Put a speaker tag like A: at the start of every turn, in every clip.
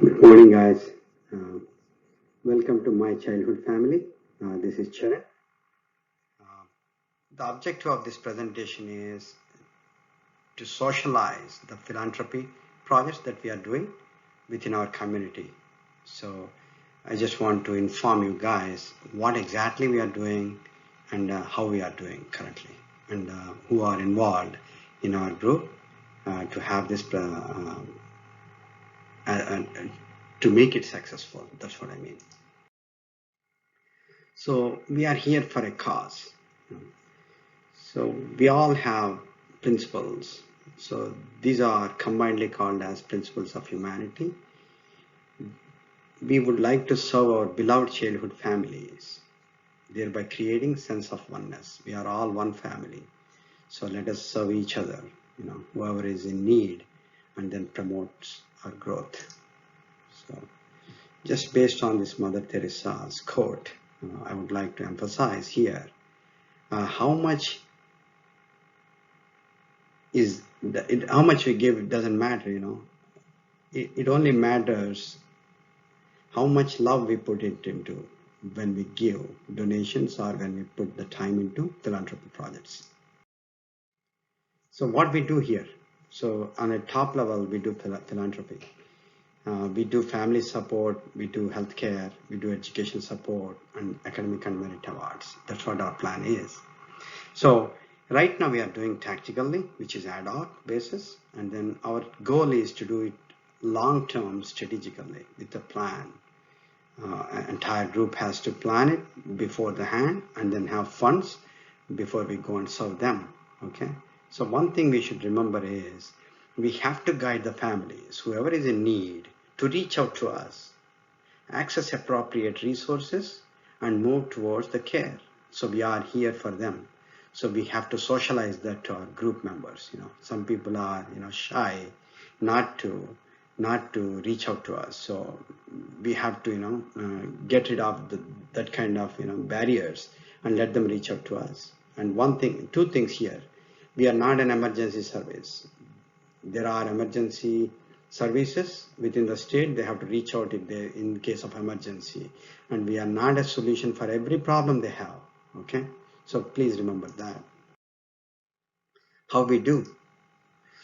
A: Good morning, guys. Uh, Welcome to my childhood family. This is Charan. Uh, the objective of this presentation is to socialize the philanthropy projects that we are doing within our community. So I just want to inform you guys what exactly we are doing and how we are doing currently, and who are involved in our group to have this to make it successful. That's what I mean. So we are here for a cause. So we all have principles. So these are combinedly called as principles of humanity. We would like to serve our beloved childhood families, thereby creating sense of oneness. We are all one family. So let us serve each other, whoever is in need, and then promotes our growth. So just based on this Mother Teresa's quote, I would like to emphasize here how much how much we give doesn't matter. It only matters how much love we put it into when we give donations or when we put the time into philanthropy projects. So what we do here, so on a top level we do philanthropy. We do family support, we do healthcare, we do education support, and academic and merit awards. That's what our plan is. So right now we are doing tactically, which is ad hoc basis, and then our goal is to do it long-term strategically with a plan. Entire group has to plan it before the hand and then have funds before we go and serve them. Okay. So one thing we should remember is we have to guide the families, whoever is in need, to reach out to us, access appropriate resources, and move towards the care. So we are here for them. So we have to socialize that to our group members. Some people are shy, not to reach out to us. So we have to get rid of that kind of barriers and let them reach out to us. And two things here: we are not an emergency service. There are emergency services within the state. They have to reach out if they in case of emergency, and we are not a solution for every problem they have. Okay, so please remember that. How we do?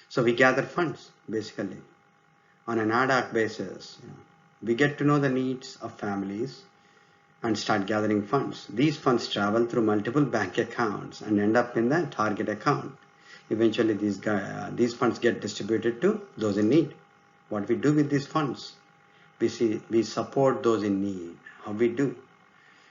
A: So we gather funds basically on an ad hoc basis. We get to know the needs of families and start gathering funds. These funds travel through multiple bank accounts and end up in the target account. Eventually these funds get distributed to those in need. What we do with these funds? We support those in need. How we do?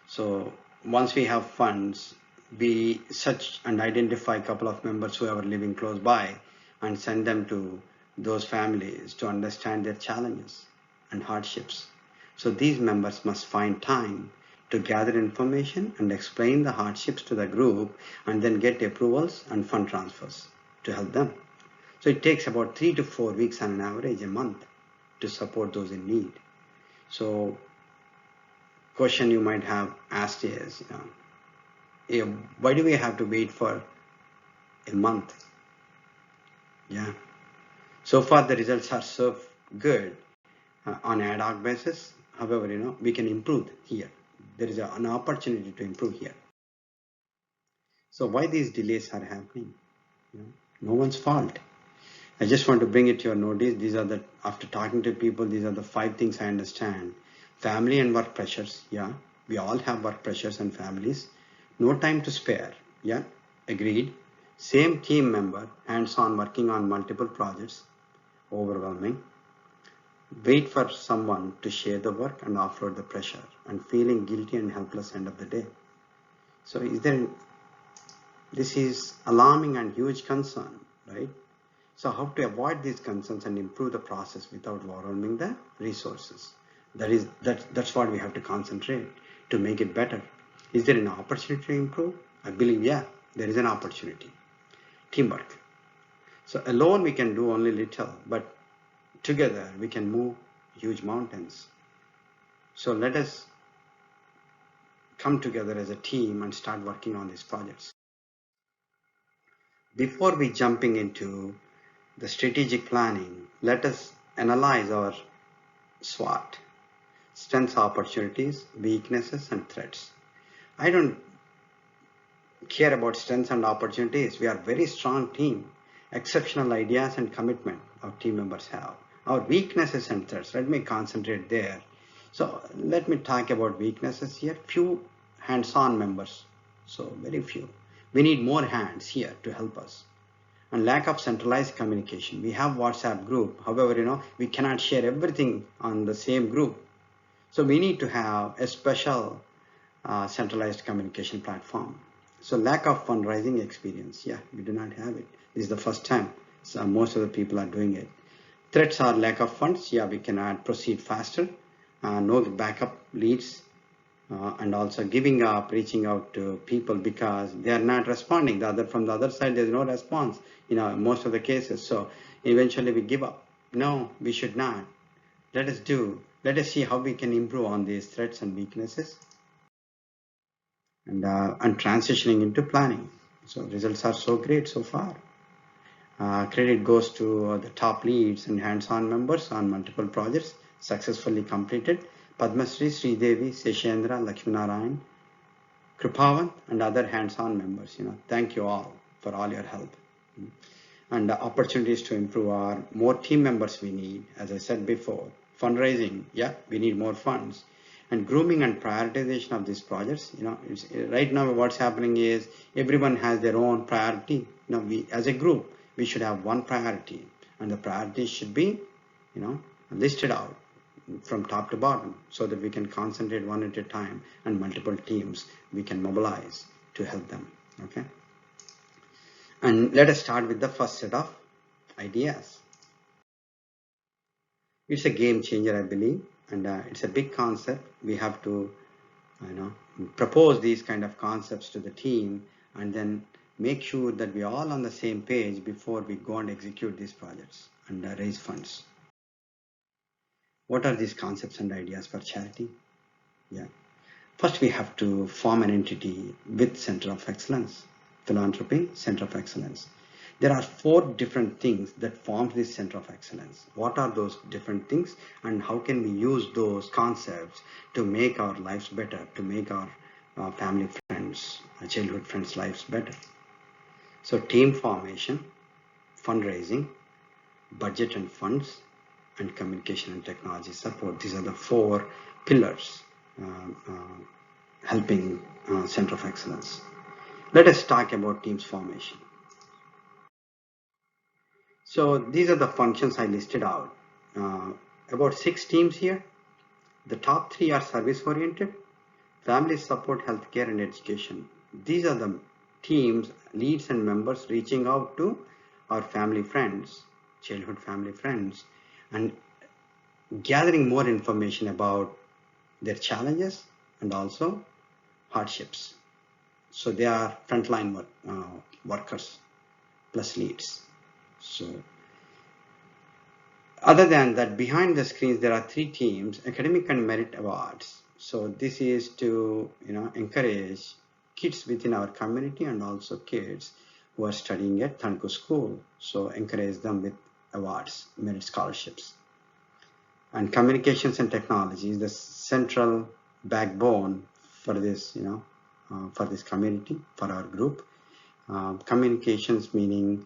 A: So once we have funds, we search and identify a couple of members who are living close by and send them to those families to understand their challenges and hardships. So these members must find time to gather information and explain the hardships to the group and then get approvals and fund transfers to help them. So it takes about 3 to 4 weeks on an average a month to support those in need. So question you might have asked is, why do we have to wait for a month? Yeah. So far the results are so good on ad hoc basis. However, we can improve here. There is an opportunity to improve here. So why these delays are happening? No one's fault. I just want to bring it to your notice. After talking to people, these are the 5 things I understand. Family and work pressures. Yeah, we all have work pressures and families. No time to spare. Yeah, agreed. Same team member, hands-on working on multiple projects. Overwhelming. Wait for someone to share the work and offload the pressure, and feeling guilty and helpless end of the day. So this is alarming and huge concern, right? So how to avoid these concerns and improve the process without overwhelming the resources? That's what we have to concentrate to make it better. Is there an opportunity to improve? I believe, yeah, there is an opportunity. Teamwork. So alone we can do only little, but together we can move huge mountains. So let us come together as a team and start working on these projects. Before we jumping into the strategic planning, let us analyze our SWOT. Strengths, opportunities, weaknesses, and threats. I don't care about strengths and opportunities. We are a very strong team. Exceptional ideas and commitment our team members have. Our weaknesses and threats, let me concentrate there. So let me talk about weaknesses here. Few hands-on members, so very few. We need more hands here to help us. And lack of centralized communication. We have WhatsApp group. However, we cannot share everything on the same group. So we need to have a special centralized communication platform. So lack of fundraising experience. Yeah, we do not have it. This is the first time. So most of the people are doing it. Threats are lack of funds. Yeah, we cannot proceed faster. No backup leads. And also giving up, reaching out to people because they are not responding. From the other side, there's no response, most of the cases. So eventually we give up. No, we should not. Let us see how we can improve on these threats and weaknesses. And transitioning into planning. So results are so great so far. Credit goes to the top leads and hands-on members on multiple projects successfully completed. Padma Shri, Sridevi, Seshendra, Lakshminarayan, Kripavan, and other hands-on members. Thank you all for all your help. And opportunities to improve are more team members we need, as I said before. Fundraising, yeah, we need more funds. And grooming and prioritization of these projects, right now what's happening is everyone has their own priority. We, as a group, we should have one priority, and the priorities should be, listed out from top to bottom so that we can concentrate one at a time, and multiple teams we can mobilize to help them. Okay. And let us start with the first set of ideas. It's a game changer, I believe, and it's a big concept. We have to, propose these kind of concepts to the team, and then make sure that we're all on the same page before we go and execute these projects and raise funds. What are these concepts and ideas for charity? Yeah. First, we have to form an entity with Center of Excellence, Philanthropy Center of Excellence. There are 4 different things that form this Center of Excellence. What are those different things, and how can we use those concepts to make our lives better, to make our family friends, our childhood friends' lives better? So team formation, fundraising, budget and funds, and communication and technology support. These are the 4 pillars helping Center of Excellence. Let us talk about teams formation. So these are the functions I listed out. About 6 teams here. The top 3 are service oriented, family support, healthcare, and education. These are the teams, leads and members reaching out to our family friends, childhood family friends, and gathering more information about their challenges and also hardships. So they are frontline workers plus leads. So other than that, behind the screens, there are 3 teams, academic and merit awards. So this is to encourage kids within our community and also kids who are studying at Thanku School. So encourage them with awards, merit scholarships. And communications and technology is the central backbone for this, for this community, for our group. Communications meaning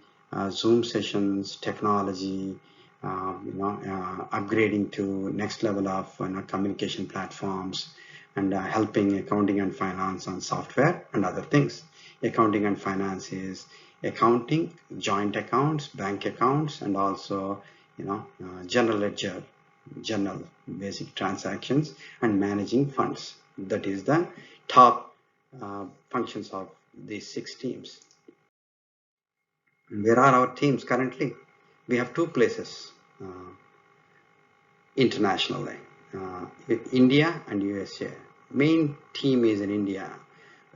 A: Zoom sessions, technology, upgrading to next level of communication platforms, and helping accounting and finance on software and other things. Accounting and finance is accounting, joint accounts, bank accounts, and also general ledger, journal, basic transactions, and managing funds. That is the top functions of these 6 teams. Where are our teams currently? We have 2 places internationally, India and USA. Main team is in India,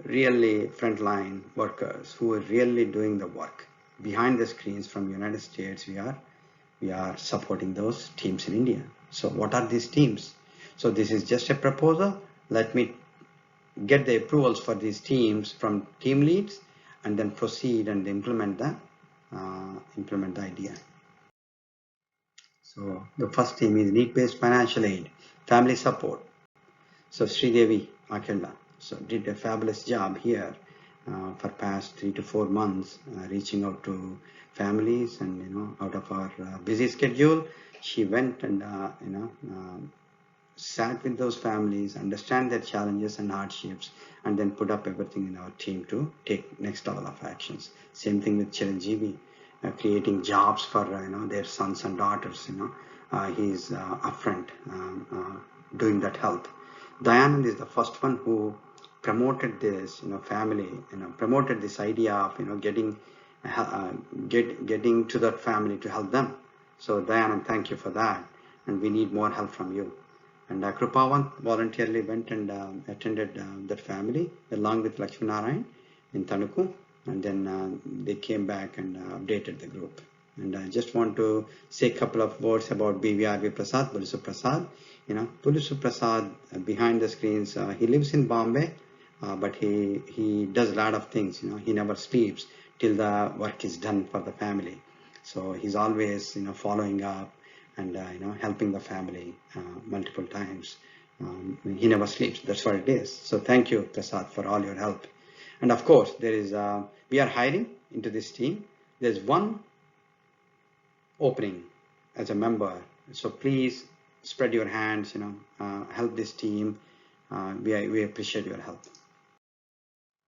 A: really frontline workers who are really doing the work. Behind the screens from United States, we are supporting those teams in India. So what are these teams? So this is just a proposal. Let me get the approvals for these teams from team leads, and then proceed and implement the idea. So the first team is need-based financial aid, family support. So Sridevi Akella did a fabulous job here for past 3 to 4 months, reaching out to families, and out of our busy schedule, she went and sat with those families, understand their challenges and hardships, and then put up everything in our team to take next level of actions. Same thing with Chiranjeevi, creating jobs for their sons and daughters. He's upfront doing that help. Dayanand is the first one who promoted this, family, promoted this idea of getting to that family to help them. So Dayanand, thank you for that, and we need more help from you. And Krupawan voluntarily went and attended that family along with Lakshmi Narayan in Tanuku, and then they came back and updated the group. And I just want to say a couple of words about BVRV Prasad, Bulusu Prasad. Bulusu Prasad behind the screens, he lives in Bombay, but he does a lot of things. He never sleeps till the work is done for the family. So he's always following up and helping the family multiple times. He never sleeps. That's what it is. So thank you, Prasad, for all your help. And of course, there is we are hiring into this team. There's one opening as a member. So please spread your hands. Help this team. We appreciate your help.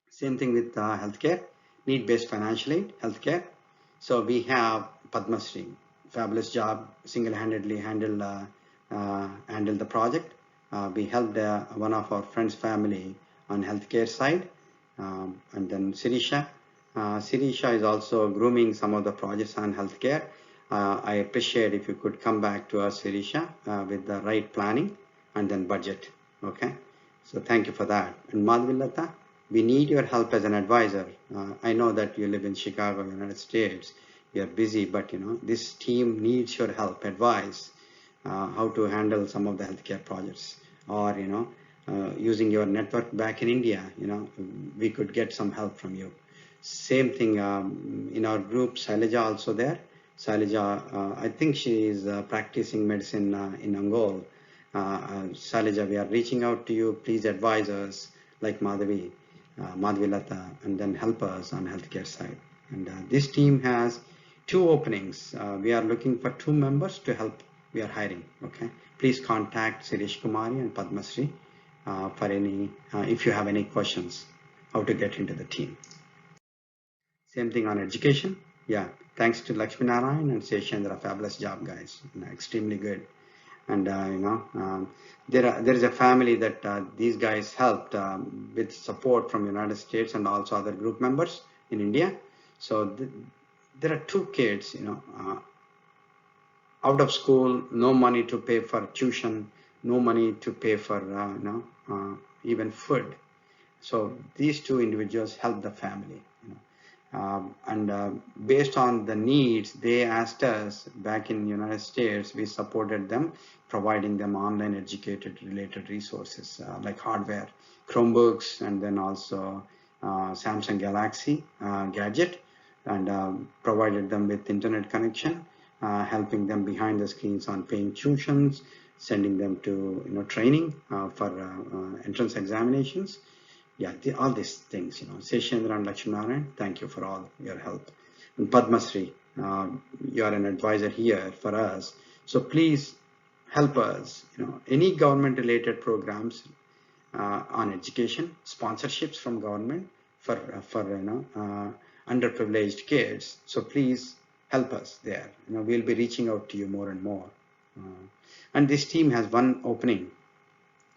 A: Same thing with healthcare, need-based financial aid, healthcare. So we have Padma Shri, fabulous job, single-handedly handled the project. We helped one of our friends' family on healthcare side, and then Sirisha. Sirisha is also grooming some of the projects on healthcare. I appreciate if you could come back to us, Sirisha, with the right planning and then budget. Okay, so thank you for that. And Madhvilata, we need your help as an advisor. I know that you live in Chicago, United States. You're busy, but this team needs your help, advice, how to handle some of the healthcare projects, or using your network back in India. We could get some help from you. Same thing in our group. Sailaja also there. Sailaja, I think she is practicing medicine in Angol. Sailaja, we are reaching out to you. Please advise us, like Madhavi, Madhvilata, and then help us on healthcare side. And this team has 2 openings. We are looking for 2 members to help. We are hiring. Okay, please contact Sirish Kumari and Padma Shri for any if you have any questions how to get into the team. Same thing on education. Yeah, thanks to Lakshmi Narayan and Seshendra, fabulous job, guys. Extremely good. And there is a family that these guys helped with support from United States and also other group members in India. So there are 2 kids, out of school, no money to pay for tuition, no money to pay for even food. So these 2 individuals help the family. And based on the needs, they asked us back in the United States, we supported them, providing them online educated related resources like hardware, Chromebooks, and then also Samsung Galaxy gadget, and provided them with internet connection, helping them behind the screens on paying tuitions, sending them to training for entrance examinations. Yeah, all these things, Seshendra and Lakshmi Narayan, thank you for all your help. And Padma Shri, you are an advisor here for us. So please help us, any government related programs on education, sponsorships from government for underprivileged kids. So please help us there. We'll be reaching out to you more and more. And this team has 1 opening.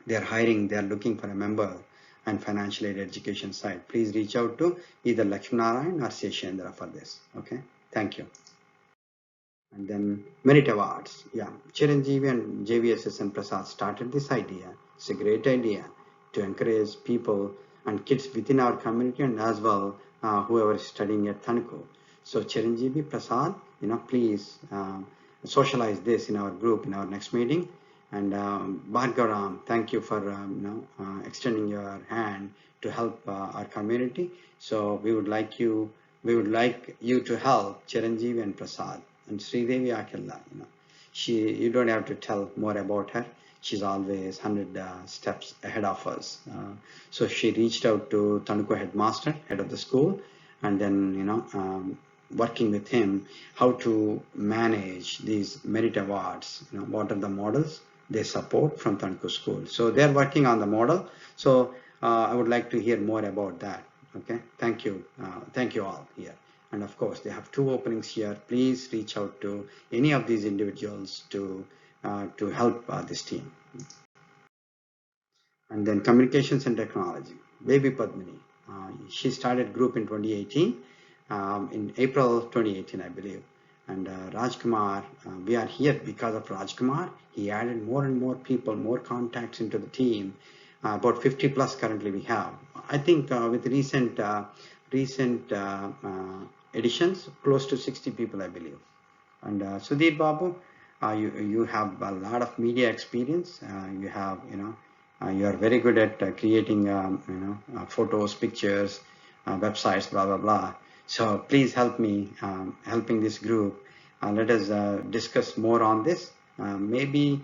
A: They're hiring, they're looking for a member and financial aid education side. Please reach out to either Lakshmi Narayan or Seshendra for this. Okay, thank you. And then merit awards. Yeah, Chiranjeevi and JVSS and Prasad started this idea. It's a great idea to encourage people and kids within our community, and as well whoever is studying at Tanuku. So Chiranjeevi, Prasad, please socialize this in our group in our next meeting. And Bhargaram, thank you for extending your hand to help our community. So we would like you to help Chiranjeevi and Prasad and Sridevi Akella. You don't have to tell more about her. She's always 100 steps ahead of us. So she reached out to Tanuku headmaster, head of the school, and then, working with him how to manage these merit awards. What are the models they support from Tanuku school. So they're working on the model. So I would like to hear more about that. Okay, thank you. Thank you all here. And of course, they have 2 openings here. Please reach out to any of these individuals to help this team. And then communications and technology. Baby Padmini. She started group in 2018, in April 2018, I believe. And Rajkumar, we are here because of Rajkumar. He added more and more people, more contacts into the team. About 50 plus currently we have. I think with recent additions, close to 60 people, I believe. And Sudhir Babu, you have a lot of media experience. You have, you are very good at creating, photos, pictures, websites, blah, blah, blah. So please help me helping this group. Let us discuss more on this. Maybe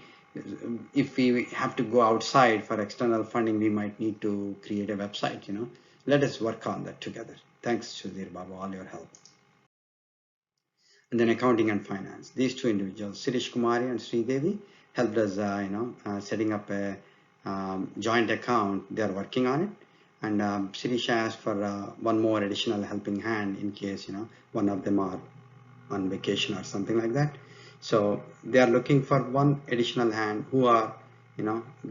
A: if we have to go outside for external funding, we might need to create a website, Let us work on that together. Thanks, Sudhir Babu, all your help. And then accounting and finance. These 2 individuals, Sirish Kumari and Sridevi, helped us, setting up a joint account. They are working on it. And Sirish asked for 1 more additional helping hand in case, one of them are on vacation or something like that. So they are looking for 1 additional hand who are,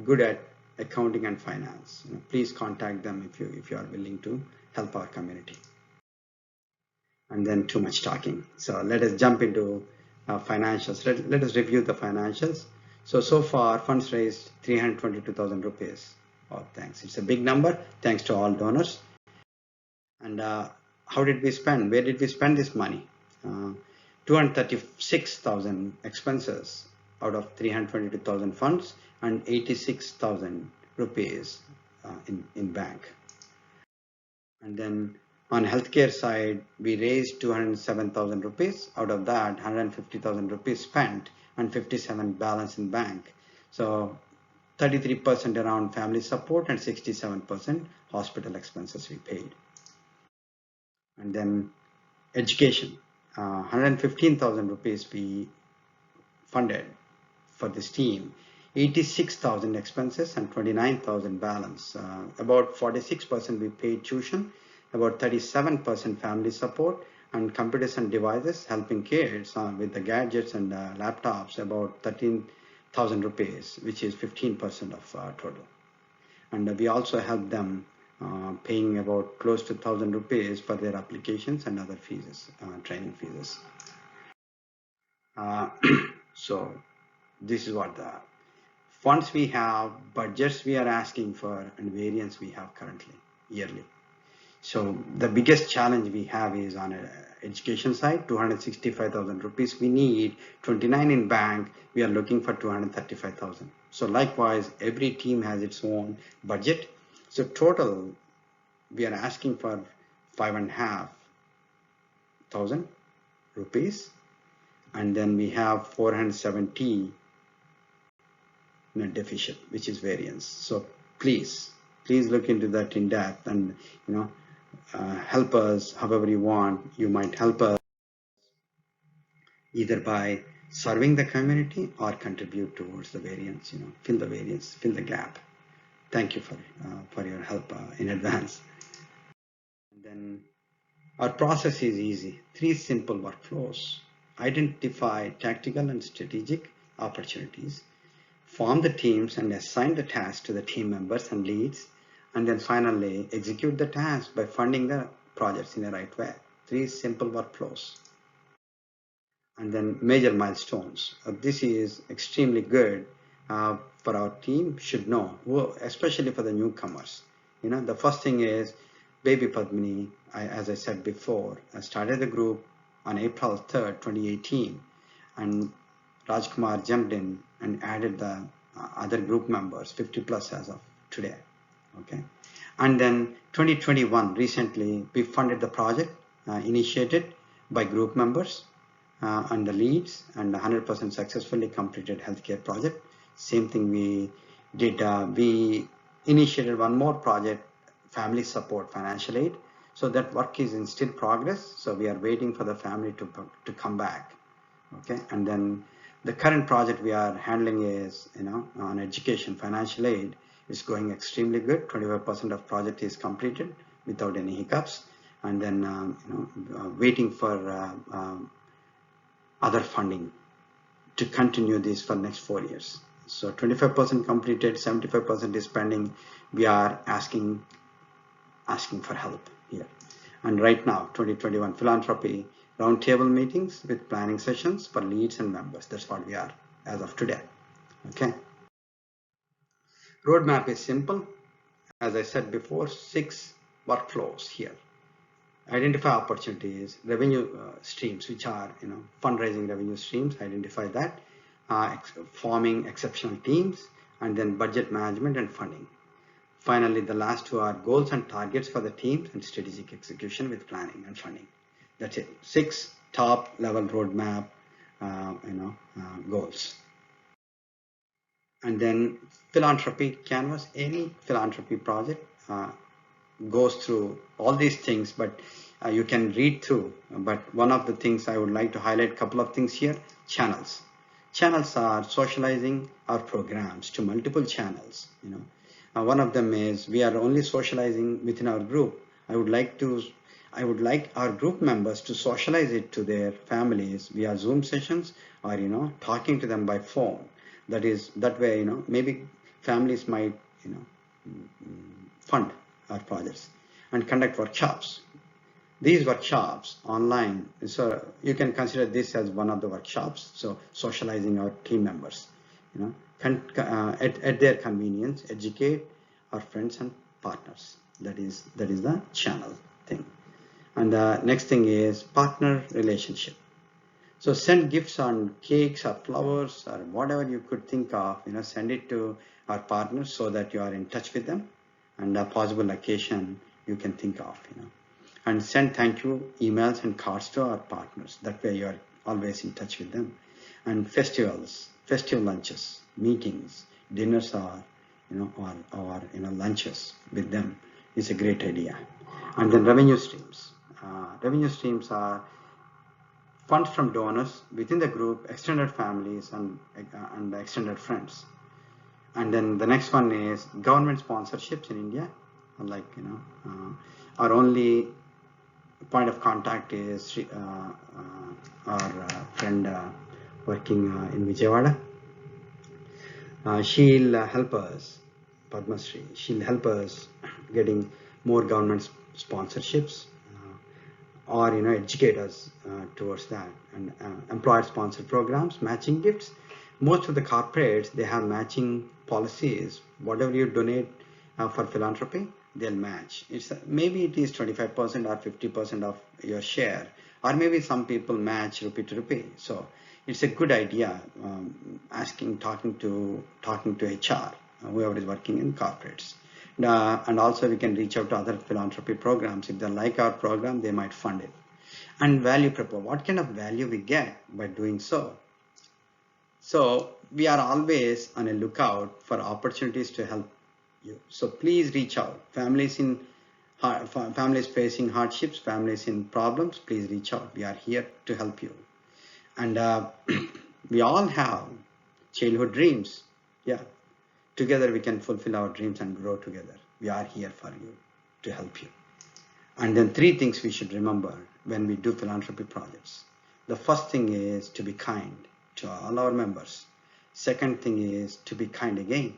A: good at accounting and finance. Please contact them if you are willing to help our community. And then too much talking. So let us jump into financials. Let us review the financials. So far funds raised 322,000 rupees. Oh, thanks. It's a big number. Thanks to all donors. And how did we spend? Where did we spend this money? 236,000 expenses out of 322,000 funds and 86,000 rupees in bank. And then on healthcare side, we raised 207,000 rupees. Out of that, 150,000 rupees spent and 57 balance in bank. So 33% around family support and 67% hospital expenses we paid. And then education, 115,000 rupees we funded for this team. 86,000 expenses and 29,000 balance. About 46% we paid tuition. About 37% family support, and computers and devices helping kids with the gadgets and laptops, about 13,000 rupees, which is 15% of total. And we also help them paying about close to 1,000 rupees for their applications and other fees, training fees. So this is what the funds we have, budgets we are asking for, and variance we have currently yearly. So the biggest challenge we have is on education side, 265,000 rupees. We need 29 in bank. We are looking for 235,000. So likewise, every team has its own budget. So total, we are asking for 5,500 rupees. And then we have 470 net deficit, which is variance. So please look into that in depth and, help us however you want. You might help us either by serving the community or contribute towards the variance, fill the variance, fill the gap. Thank you for your help in advance. And then our process is easy. 3 simple workflows. Identify tactical and strategic opportunities. Form the teams and assign the tasks to the team members and leads. And then finally, execute the task by funding the projects in the right way. 3 simple workflows. And then major milestones. This is extremely good for our team should know, especially for the newcomers. The first thing is Baby Padmini, as I said before, I started the group on April 3rd, 2018. And Rajkumar jumped in and added the other group members, 50 plus as of today. Okay, and then 2021 recently we funded the project initiated by group members, on the leads, and 100% successfully completed healthcare project. Same thing we did. We initiated one more project, family support, financial aid. So that work is in still progress. So we are waiting for the family to come back. Okay, and then the current project we are handling is, on education, financial aid is going extremely good. 25% of project is completed without any hiccups, and then waiting for other funding to continue this for next 4 years. So 25% completed, 75% is pending. We are asking for help here. And right now, 2021 Philanthropy Roundtable meetings with planning sessions for leads and members. That's what we are as of today. Okay. Roadmap is simple. As I said before, 6 workflows here. Identify opportunities, revenue streams, which are fundraising revenue streams. Identify that. Forming exceptional teams, and then budget management and funding. Finally, the last 2 are goals and targets for the teams and strategic execution with planning and funding. That's it. 6 top level roadmap goals. And then philanthropy canvas. Any philanthropy project goes through all these things, but you can read through. But one of the things I would like to highlight, a couple of things here. Channels. Channels are socializing our programs to multiple channels. One of them is we are only socializing within our group. I would like our group members to socialize it to their families via Zoom sessions, or talking to them by phone. That way maybe families might fund our projects and conduct workshops. These workshops online, so you can consider this as one of the workshops. So socializing our team members, at their convenience, educate our friends and partners. That is the channel thing. And the next thing is partner relationship. So send gifts on cakes or flowers or whatever you could think of, send it to our partners so that you are in touch with them, and a possible occasion you can think of, and send thank you emails and cards to our partners. That way you are always in touch with them. And festivals, festival lunches, meetings, dinners, or lunches with them is a great idea. And then revenue streams. Revenue streams are funds from donors within the group, extended families, and extended friends. And then the next one is government sponsorships in India. Like our only point of contact is our friend working in Vijayawada. She'll help us, Padma Shri. She'll help us getting more government sponsorships, or educate us towards that. And employer sponsored programs, matching gifts. Most of the corporates, they have matching policies. Whatever you donate for philanthropy, they'll match. Maybe it is 25% or 50% of your share, or maybe some people match rupee to rupee. So it's a good idea. Talking to HR, whoever is working in corporates. And also we can reach out to other philanthropy programs. If they like our program, they might fund it. And value proposal. What kind of value we get by doing so? So we are always on a lookout for opportunities to help you. So please reach out. Families facing hardships, families in problems, please reach out. We are here to help you. And we all have childhood dreams. Yeah. Together we can fulfill our dreams and grow together. We are here for you, to help you. And then 3 things we should remember when we do philanthropy projects. The first thing is to be kind to all our members. Second thing is to be kind again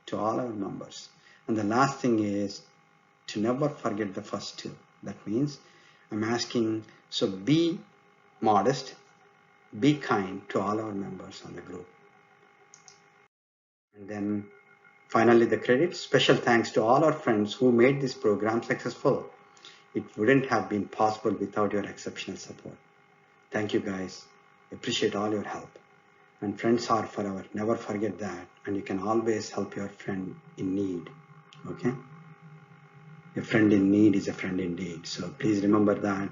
A: to all our members. And the last thing is to never forget the first 2. That means I'm asking, so be modest, be kind to all our members on the group. And then finally, the credit. Special thanks to all our friends who made this program successful. It wouldn't have been possible without your exceptional support. Thank you guys. Appreciate all your help. And friends are forever. Never forget that. And you can always help your friend in need. Okay? A friend in need is a friend indeed. So please remember that.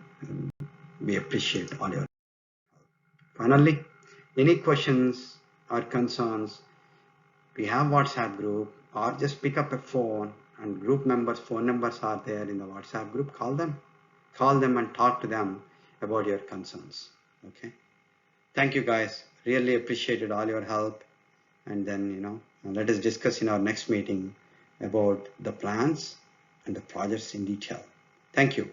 A: We appreciate all your help. Finally, any questions or concerns, we have WhatsApp group, or just pick up a phone and group members' phone numbers are there in the WhatsApp group. Call them and talk to them about your concerns. Okay. Thank you guys. Really appreciated all your help. And then, let us discuss in our next meeting about the plans and the projects in detail. Thank you.